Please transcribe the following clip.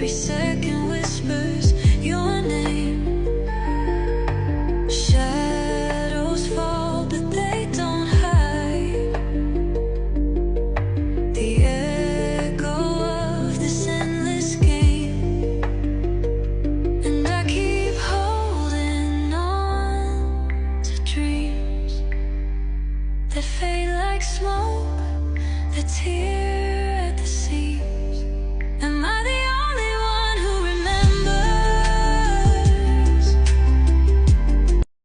every second whispers your name. Shadows fall, but they don't hide the echo of this endless game. And I keep holding on to dreams that fade like smoke, the tears